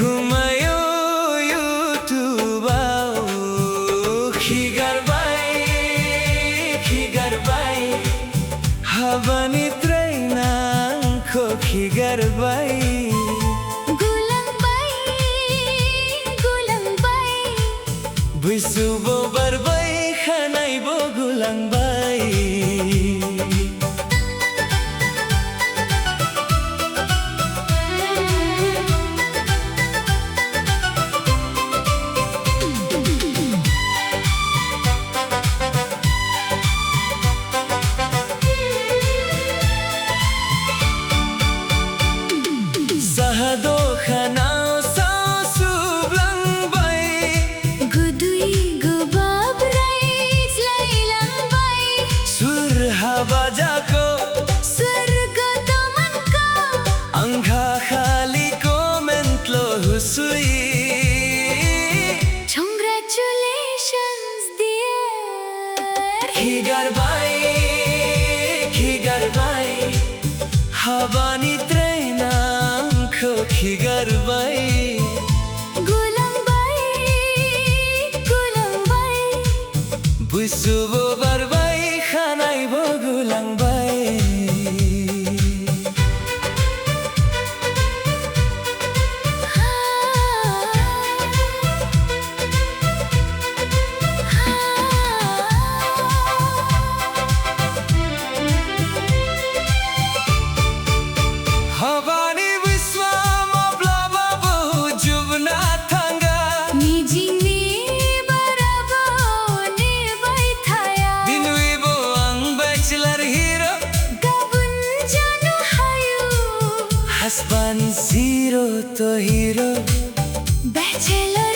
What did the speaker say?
Kumayo YouTubeau Higarbay Habani trainan ko higarbay Gulang bay Buisubo barbay khanay bo gulang bay Sahado khanao sa sublang bay Gudui gubab rais lailang bay Sur habaja ko Surga taman ko Angha khali comment lo husui Congratulations dear Higarbay Habani trainan ko higarbay Gulang bay Buisubo barbay khanay bo gulang bay Habani wiswa mablaba bo jubna thanga Nijini barabo ni bai thaya Binui bo ang bachelor hero Gabun janu hayu Husband zero to hero Bachelor